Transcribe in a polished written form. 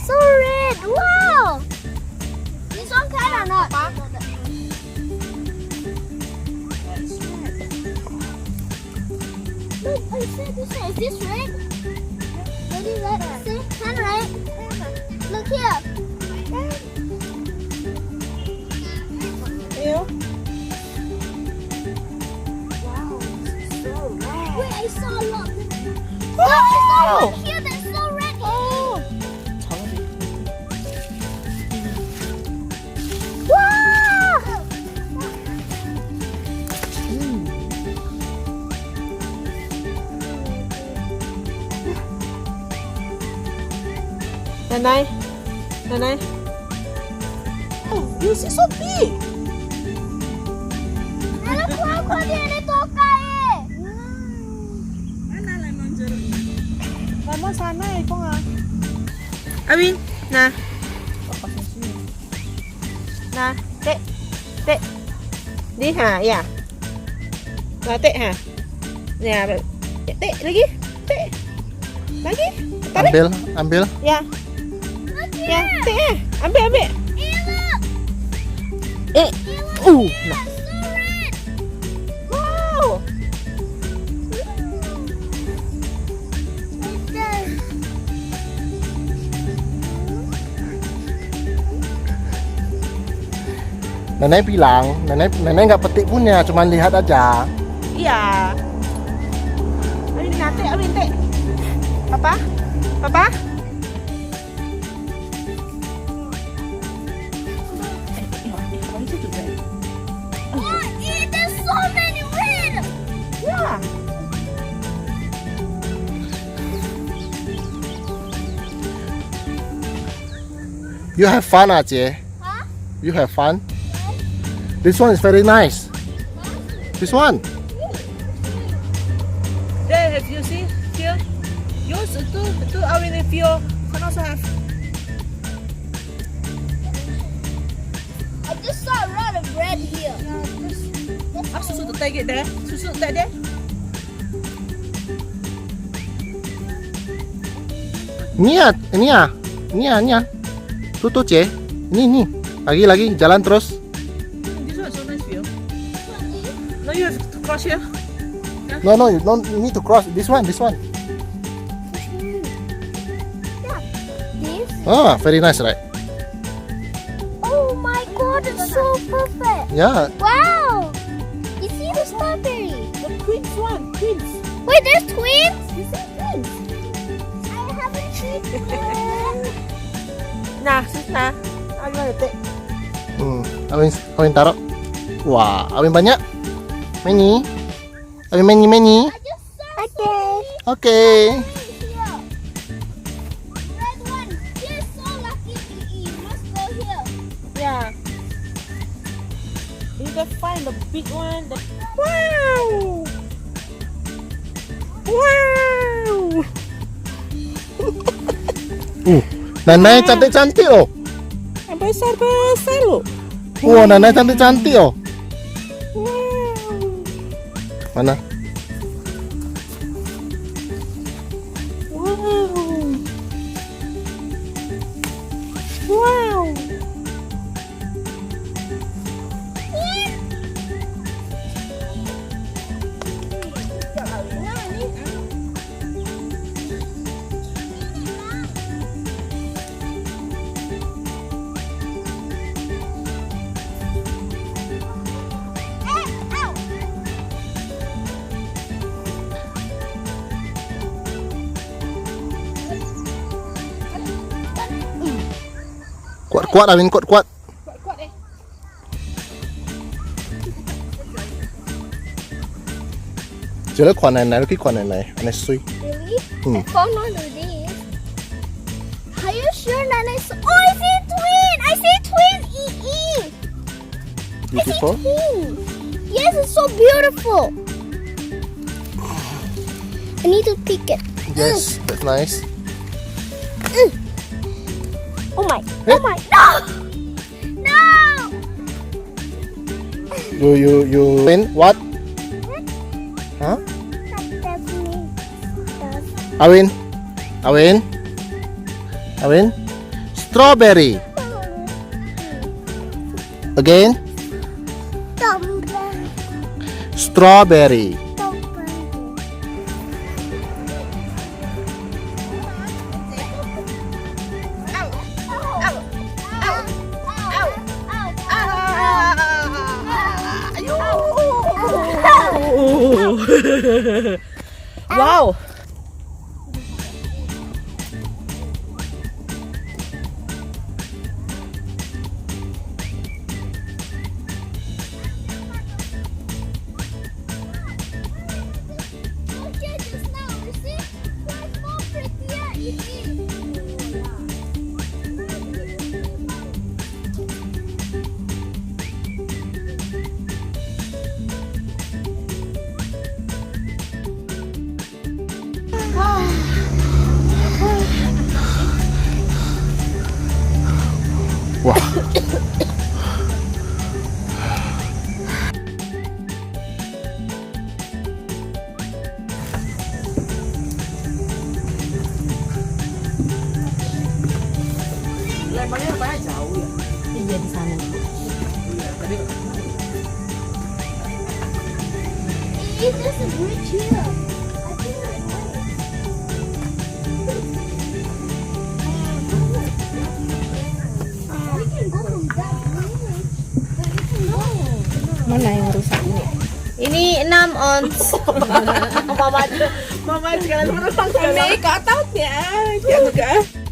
So red. Wow. This one kind of not. Look, I said this one. Is this red? What is that? See? Kind of red. Look here. Fio. Wow. So red. Wait, I saw a lot. Oh. I saw one here that's so red. Oh. Wow. Nanay. Nanay. Oh, this is so big. Alam ko ako din ito kaya. Mama, sana ito nga. Audwin, na. Na, tệ. Tệ. Đi hả? Ya. Nah, tệ hả? Ya, tệ lagi. Tệ. Lagi. Tarik. Ambil. Ya. Ya, tệ. Ambil, ambil. Look. Nah. So red. Wow. Nenek bilang, nenek nggak petik punya, cuma lihat aja. Iya. Audwin, nah, tệ, Audwin, tệ. Papa? Papa? Oh, there's so many red. Yeah. You have fun, Aceh. Huh? You have fun. This one is very nice. This one. There, have you see here? Yours two Audwin Fio can also have. I just saw a lot of red here. Ah, susu to take it there. Susu take there. Ini ya. Tuh, Ceh. Ini. Lagi, jalan terus. This one so nice Fio. No, you have to cross here. No, you need to cross. This one. Yeah. This. Ah, very nice, right? Oh my god, it's so perfect. Yeah. Wow. You see the strawberry? The twins one, twins. Wait, there's twins? You see twins? I haven't seen twins. Nah, sis nah. Audwin want to take. Audwin taruh. Wah, Audwin banyak. Audwin many. I just saw Okay. here. Red one. You're so lucky to eat. Let's go here. Yeah. You can find the big one. Wow! Wow! Nenek cantik-cantik loh. Yang besar-besar loh. Wah, nenek cantik-cantik loh. Wow! Mana? Wow! Wow! Kuat-kuat, Audwin, kuat-kuat. Kuat-kuat eh. Jadi kuat nenek, lagi kuat nenek. Nenek sui. Really? Hmm. I found one of these. Are you sure Nana is... Oh, I see twin! I see twin! Beautiful. Twin. Yes, it's so beautiful. I need to pick it. Yes, that's nice. Oh my! Eh? Oh my! No! No! You win what? Huh? That's me. Audwin? Strawberry. Again. Strawberry. Wow. Wah. Lemparnya rupanya jauh ya. Iya di sana. Iya, tadi There's a bridge here. Mana yang rusak ini? Ini 6 ons. Mama aja kalian berenang. Mami, kau tahu ya? Jangan